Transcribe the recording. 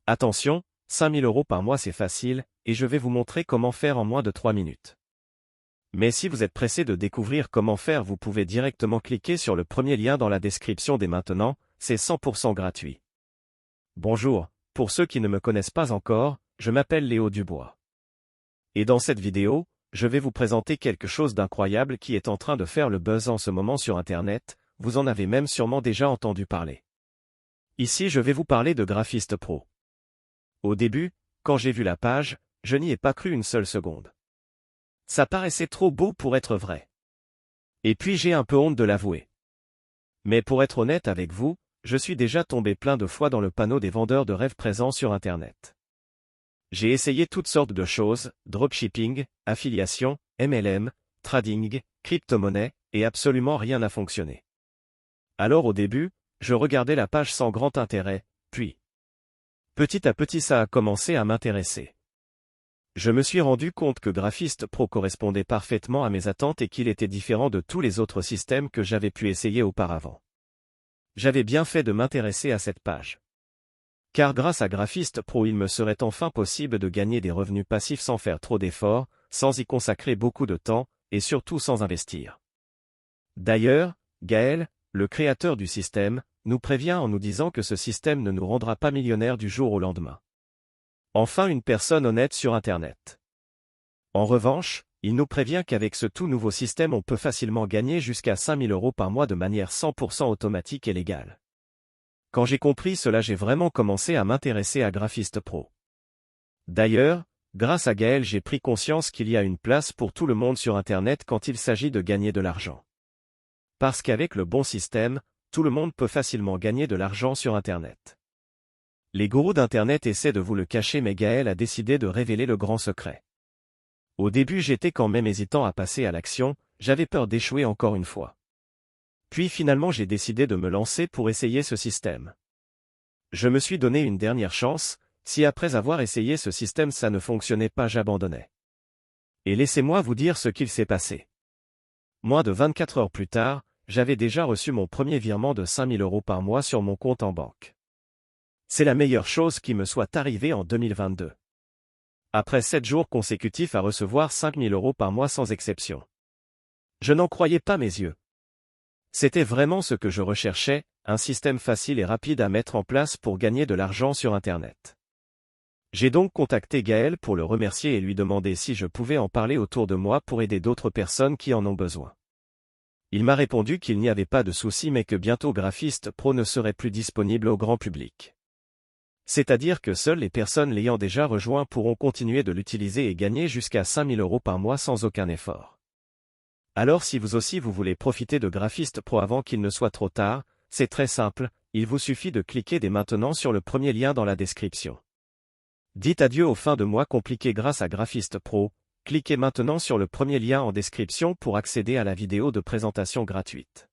Attention, 5 000 € par mois c'est facile, et je vais vous montrer comment faire en moins de 3 minutes. Mais si vous êtes pressé de découvrir comment faire, vous pouvez directement cliquer sur le premier lien dans la description dès maintenant, c'est 100% gratuit. Bonjour, pour ceux qui ne me connaissent pas encore, je m'appelle Léo Dubois. Et dans cette vidéo, je vais vous présenter quelque chose d'incroyable qui est en train de faire le buzz en ce moment sur Internet, vous en avez même sûrement déjà entendu parler. Ici je vais vous parler de Graphiste Pro. Au début, quand j'ai vu la page, je n'y ai pas cru une seule seconde. Ça paraissait trop beau pour être vrai. Et puis j'ai un peu honte de l'avouer. Mais pour être honnête avec vous, je suis déjà tombé plein de fois dans le panneau des vendeurs de rêves présents sur Internet. J'ai essayé toutes sortes de choses, dropshipping, affiliation, MLM, trading, crypto-monnaie, et absolument rien n'a fonctionné. Alors au début, je regardais la page sans grand intérêt, puis petit à petit ça a commencé à m'intéresser. Je me suis rendu compte que Graphiste Pro correspondait parfaitement à mes attentes et qu'il était différent de tous les autres systèmes que j'avais pu essayer auparavant. J'avais bien fait de m'intéresser à cette page. Car grâce à Graphiste Pro il me serait enfin possible de gagner des revenus passifs sans faire trop d'efforts, sans y consacrer beaucoup de temps, et surtout sans investir. D'ailleurs, Gaël, le créateur du système, nous prévient en nous disant que ce système ne nous rendra pas millionnaires du jour au lendemain. Enfin une personne honnête sur Internet. En revanche, il nous prévient qu'avec ce tout nouveau système on peut facilement gagner jusqu'à 5 000 € par mois de manière 100% automatique et légale. Quand j'ai compris cela, j'ai vraiment commencé à m'intéresser à Graphiste Pro. D'ailleurs, grâce à Gaël, j'ai pris conscience qu'il y a une place pour tout le monde sur Internet quand il s'agit de gagner de l'argent. Parce qu'avec le bon système, tout le monde peut facilement gagner de l'argent sur Internet. Les gourous d'Internet essaient de vous le cacher, mais Gaël a décidé de révéler le grand secret. Au début j'étais quand même hésitant à passer à l'action, j'avais peur d'échouer encore une fois. Puis finalement j'ai décidé de me lancer pour essayer ce système. Je me suis donné une dernière chance, si après avoir essayé ce système ça ne fonctionnait pas, j'abandonnais. Et laissez-moi vous dire ce qu'il s'est passé. Moins de 24 heures plus tard, j'avais déjà reçu mon premier virement de 5 000 € par mois sur mon compte en banque. C'est la meilleure chose qui me soit arrivée en 2022. Après 7 jours consécutifs à recevoir 5 000 € par mois sans exception. Je n'en croyais pas mes yeux. C'était vraiment ce que je recherchais, un système facile et rapide à mettre en place pour gagner de l'argent sur Internet. J'ai donc contacté Gaël pour le remercier et lui demander si je pouvais en parler autour de moi pour aider d'autres personnes qui en ont besoin. Il m'a répondu qu'il n'y avait pas de souci mais que bientôt Graphiste Pro ne serait plus disponible au grand public. C'est-à-dire que seules les personnes l'ayant déjà rejoint pourront continuer de l'utiliser et gagner jusqu'à 5 000 € par mois sans aucun effort. Alors si vous aussi vous voulez profiter de Graphiste Pro avant qu'il ne soit trop tard, c'est très simple, il vous suffit de cliquer dès maintenant sur le premier lien dans la description. Dites adieu aux fins de mois compliquées grâce à Graphiste Pro, cliquez maintenant sur le premier lien en description pour accéder à la vidéo de présentation gratuite.